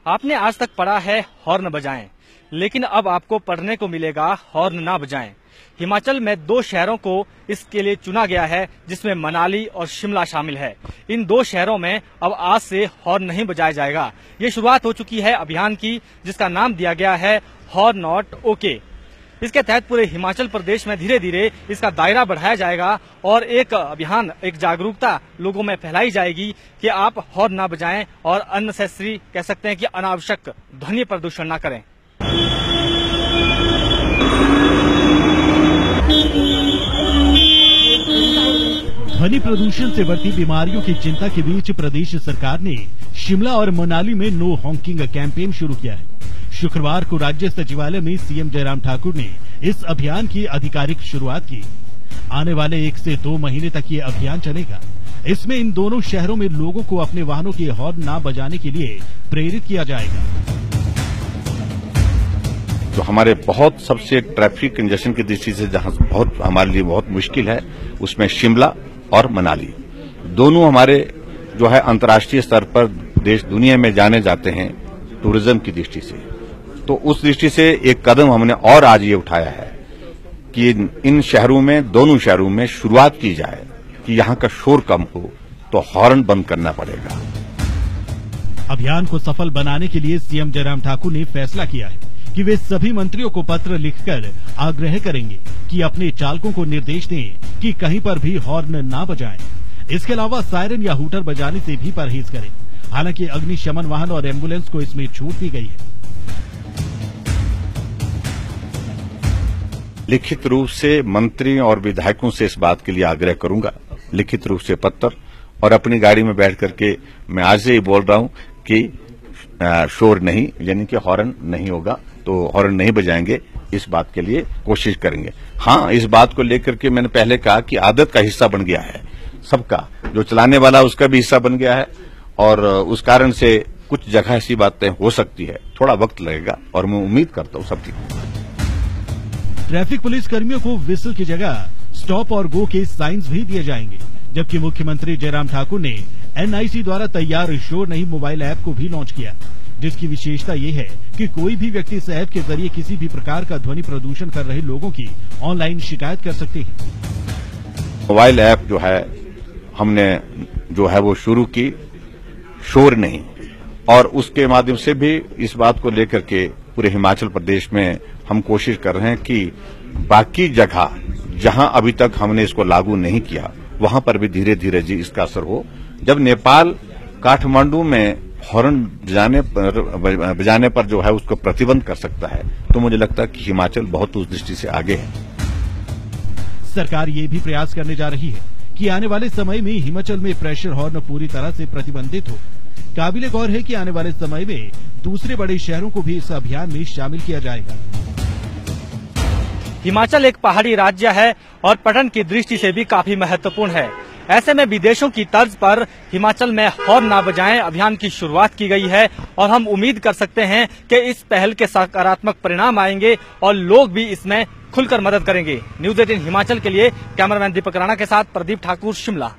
आपने आज तक पढ़ा है हॉर्न बजाएं, लेकिन अब आपको पढ़ने को मिलेगा हॉर्न ना बजाएं। हिमाचल में 2 शहरों को इसके लिए चुना गया है, जिसमें मनाली और शिमला शामिल है। इन 2 शहरों में अब आज से हॉर्न नहीं बजाया जाएगा। ये शुरुआत हो चुकी है अभियान की, जिसका नाम दिया गया है हॉर्न नॉट ओके। इसके तहत पूरे हिमाचल प्रदेश में धीरे धीरे इसका दायरा बढ़ाया जाएगा और एक अभियान, एक जागरूकता लोगों में फैलाई जाएगी कि आप हॉर्न ना बजाएं और अननेसेसरी, कह सकते हैं कि अनावश्यक ध्वनि प्रदूषण ना करें। ध्वनि प्रदूषण से बढ़ती बीमारियों की चिंता के बीच प्रदेश सरकार ने शिमला और मनाली में नो हॉकिंग कैंपेन शुरू किया है। शुक्रवार को राज्य सचिवालय में सीएम जयराम ठाकुर ने इस अभियान की आधिकारिक शुरुआत की। आने वाले 1 से 2 महीने तक ये अभियान चलेगा। इसमें इन दोनों शहरों में लोगों को अपने वाहनों के हॉर्न ना बजाने के लिए प्रेरित किया जाएगा। तो हमारे बहुत सबसे ट्रैफिक कंजेशन की दृष्टि से जहां बहुत हमारे लिए बहुत मुश्किल है, उसमें शिमला और मनाली दोनों हमारे जो है अंतर्राष्ट्रीय स्तर पर देश दुनिया में जाने जाते हैं टूरिज्म की दृष्टि से। तो उस दृष्टि से एक कदम हमने और आज ये उठाया है कि इन शहरों में, दोनों शहरों में शुरुआत की जाए कि यहाँ का शोर कम हो तो हॉर्न बंद करना पड़ेगा। अभियान को सफल बनाने के लिए सीएम जयराम ठाकुर ने फैसला किया है कि वे सभी मंत्रियों को पत्र लिखकर आग्रह करेंगे कि अपने चालकों को निर्देश दें कि कहीं पर भी हॉर्न ना बजाएं। इसके अलावा सायरन या हूटर बजाने से भी परहेज करें। हालांकि अग्निशमन वाहन और एम्बुलेंस को इसमें छूट दी गई है। लिखित रूप से मंत्री और विधायकों से इस बात के लिए आग्रह करूंगा, लिखित रूप से पत्र, और अपनी गाड़ी में बैठ करके मैं आज से ही बोल रहा हूं कि शोर नहीं, यानी कि हॉर्न नहीं होगा, तो हॉर्न नहीं बजाएंगे। इस बात के लिए कोशिश करेंगे। हाँ, इस बात को लेकर के मैंने पहले कहा कि आदत का हिस्सा बन गया है सबका, जो चलाने वाला उसका भी हिस्सा बन गया है, और उस कारण से कुछ जगह ऐसी बातें हो सकती है, थोड़ा वक्त लगेगा और मैं उम्मीद करता हूं सब ठीक होगा। ट्रैफिक पुलिस कर्मियों को विसल की जगह स्टॉप और गो के साइंस भी दिए जाएंगे, जबकि मुख्यमंत्री जयराम ठाकुर ने एनआईसी द्वारा तैयार शोर नहीं मोबाइल ऐप को भी लॉन्च किया, जिसकी विशेषता ये है कि कोई भी व्यक्ति इस ऐप के जरिए किसी भी प्रकार का ध्वनि प्रदूषण कर रहे लोगों की ऑनलाइन शिकायत कर सकते हैं। मोबाइल ऐप जो है हमने जो है वो शुरू की, शोर नहीं, और उसके माध्यम से भी इस बात को लेकर के पूरे हिमाचल प्रदेश में हम कोशिश कर रहे हैं कि बाकी जगह जहां अभी तक हमने इसको लागू नहीं किया, वहां पर भी धीरे धीरे जी इसका असर हो। जब नेपाल काठमांडू में हॉर्न बजाने पर जो है उसको प्रतिबंध कर सकता है, तो मुझे लगता है कि हिमाचल बहुत उस दृष्टि से आगे है। सरकार ये भी प्रयास करने जा रही है कि आने वाले समय में हिमाचल में प्रेशर हॉर्न पूरी तरह से प्रतिबंधित हो। काबिले गौर है कि आने वाले समय में दूसरे बड़े शहरों को भी इस अभियान में शामिल किया जाएगा। हिमाचल एक पहाड़ी राज्य है और पर्यटन की दृष्टि से भी काफी महत्वपूर्ण है। ऐसे में विदेशों की तर्ज पर हिमाचल में हॉर्न ना बजाएं अभियान की शुरुआत की गई है और हम उम्मीद कर सकते हैं कि इस पहल के सकारात्मक परिणाम आएंगे और लोग भी इसमें खुलकर मदद करेंगे। न्यूज़ 18 हिमाचल के लिए कैमरामैन दीपक राणा के साथ प्रदीप ठाकुर, शिमला।